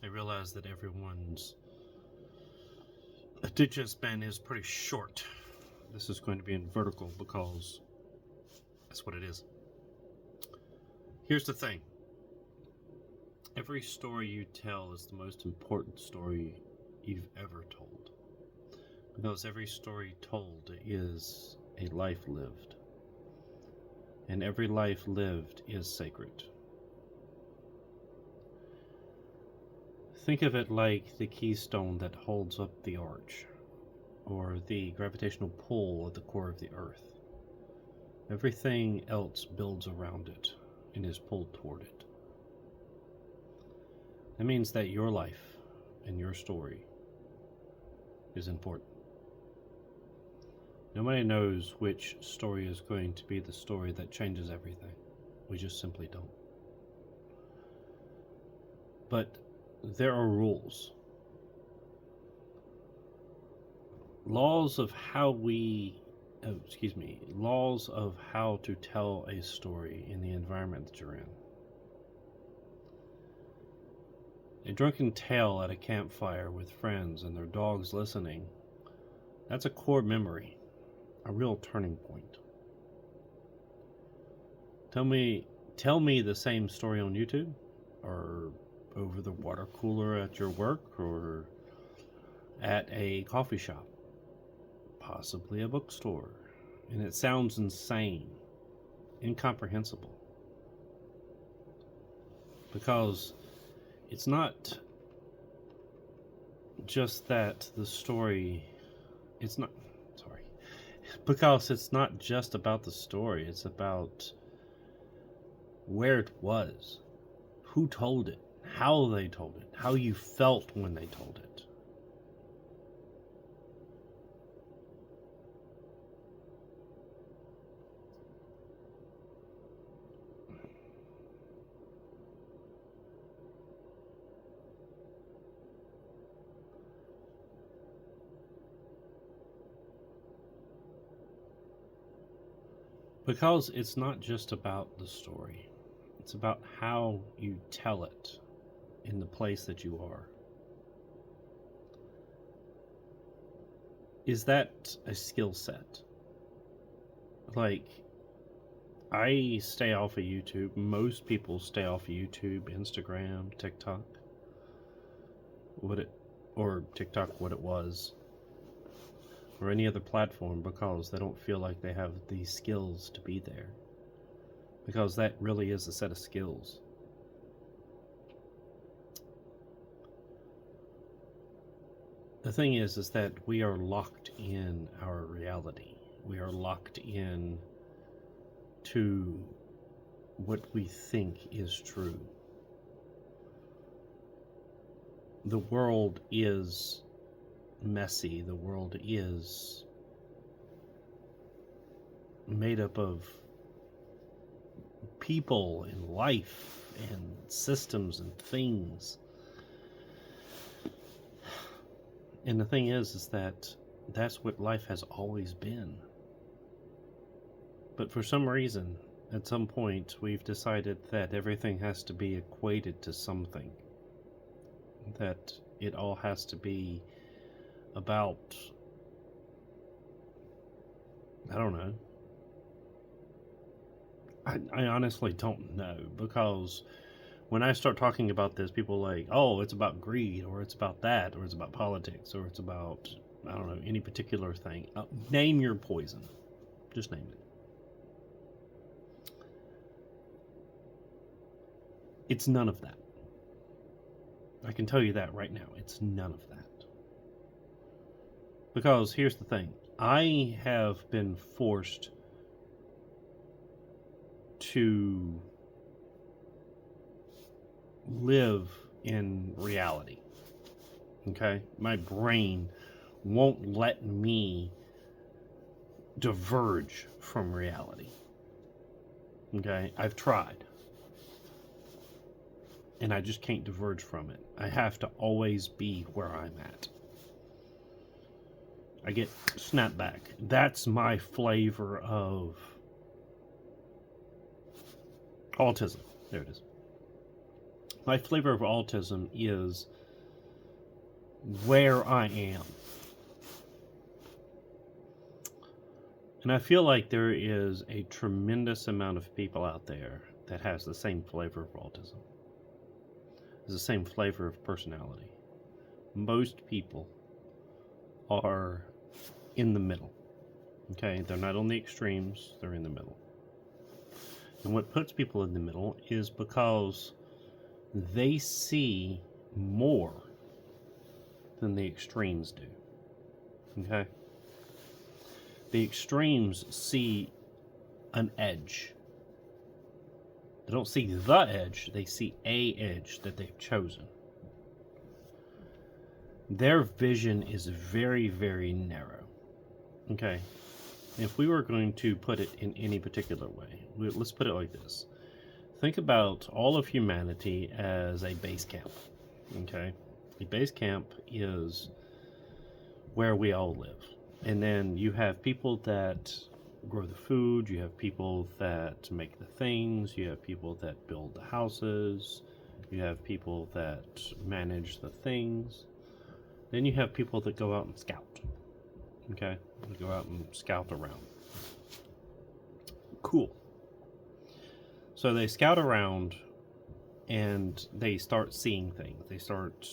I realize that everyone's attention span is pretty short. This is going to be in vertical because that's what it is. Here's the thing: every story you tell is the most important story you've ever told. Because every story told is a life lived. And every life lived is sacred. Think of it like the keystone that holds up the arch, or the gravitational pull at the core of the earth. Everything else builds around it and is pulled toward it. That means that your life and your story is important. Nobody knows which story is going to be the story that changes everything. We just simply don't. But there are rules. Laws of how laws of how to tell a story in the environment that you're in. A drunken tale at a campfire with friends and their dogs listening, that's a core memory, a real turning point. Tell me the same story on YouTube, or over the water cooler at your work, or at a coffee shop, possibly a bookstore, and it sounds insane, incomprehensible. Because it's not just that the story, it's not, sorry, because it's not just about the story, it's about where it was, who told it, how they told it, how you felt when they told it. Because it's not just about the story, it's about how you tell it in the place that you are. Is that a skill set? Like, I stay off of YouTube. Most people stay off of YouTube, Instagram, TikTok. What it, or TikTok, what it was, or any other platform, because they don't feel like they have the skills to be there. Because that really is a set of skills. The thing is that we are locked in our reality. We are locked in to what we think is true. The world is messy. The world is made up of people and life and systems and things. And the thing is that that's what life has always been. But for some reason, at some point, we've decided that everything has to be equated to something. That it all has to be about, I don't know. I honestly don't know, because when I start talking about this, people are like, oh, it's about greed, or it's about that, or it's about politics, or it's about, I don't know, any particular thing. Name your poison. Just name it. It's none of that. I can tell you that right now. It's none of that. Because here's the thing: I have been forced to live in reality. Okay? My brain won't let me diverge from reality. Okay? I've tried. And I just can't diverge from it. I have to always be where I'm at. I get snapback. That's my flavor of autism. There it is. My flavor of autism is where I am. And I feel like there is a tremendous amount of people out there that has the same flavor of autism. It's the same flavor of personality. Most people are in the middle. Okay, they're not on the extremes, they're in the middle. And what puts people in the middle is because they see more than the extremes do. Okay? The extremes see an edge. They don't see the edge, they see a edge that they've chosen. Their vision is very, very narrow. Okay? If we were going to put it in any particular way, let's put it like this. Think about all of humanity as a base camp. Okay? A base camp is where we all live. And then you have people that grow the food, you have people that make the things, you have people that build the houses, you have people that manage the things. Then you have people that go out and scout. Okay? They go out and scout around. Cool. So they scout around and they start seeing things. They start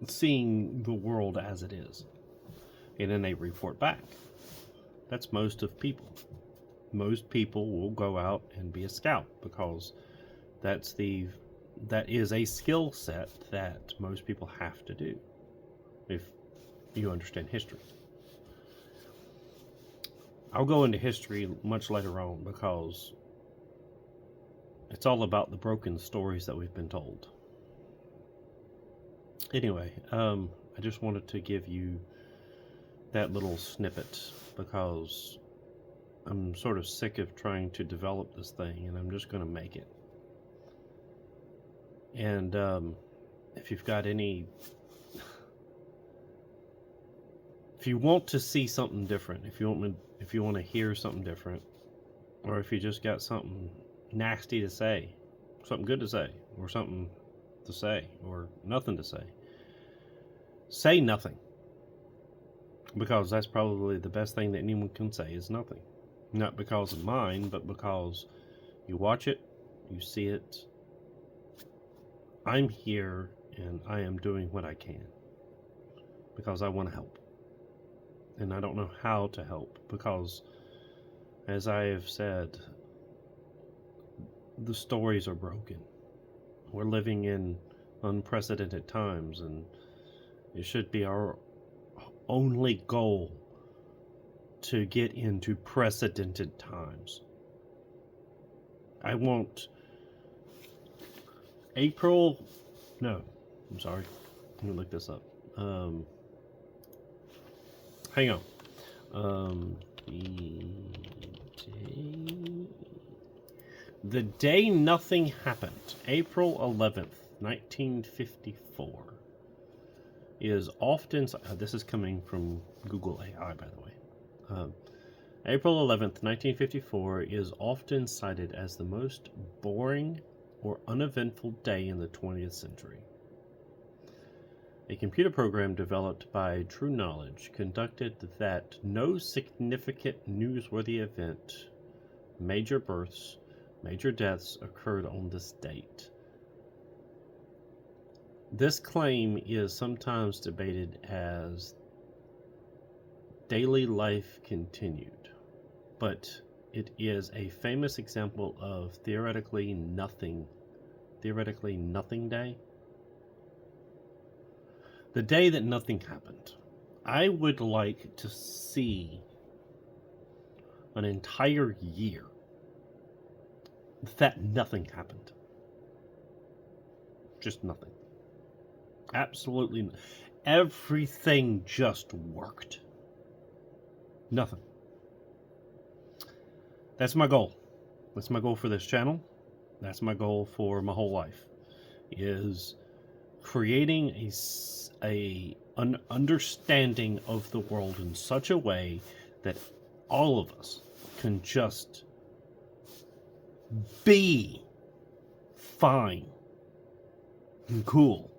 seeing the world as it is. And then they report back. That's most of people. Most people will go out and be a scout because that is a skill set that most people have to do if you understand history. I'll go into history much later on because it's all about the broken stories that we've been told. Anyway, I just wanted to give you that little snippet because I'm sort of sick of trying to develop this thing and I'm just going to make it. And if you've got any, if you want to see something different, if you want to hear something different, or if you just got something nasty to say, something good to say, or something to say, or nothing to say nothing. Because that's probably the best thing that anyone can say is nothing. Not because of mine, but because you watch it, you see it. I'm here and I am doing what I can because I want to help. And I don't know how to help because, as I have said, the stories are broken. We're living in unprecedented times, and it should be our only goal to get into precedented times. I want let me look this up. Hang on. The day nothing happened, April 11th, 1954, is often, this is coming from Google AI, by the way. April 11th, 1954 is often cited as the most boring or uneventful day in the 20th century. A computer program developed by True Knowledge conducted that no significant newsworthy event, major births, major deaths occurred on this date. This claim is sometimes debated as daily life continued, but it is a famous example of theoretically nothing day. The day that nothing happened. I would like to see an entire year that nothing happened. Just nothing. Absolutely. Everything just worked. Nothing. That's my goal. That's my goal for this channel. That's my goal for my whole life. Is creating an understanding of the world in such a way that all of us can just be fine and cool.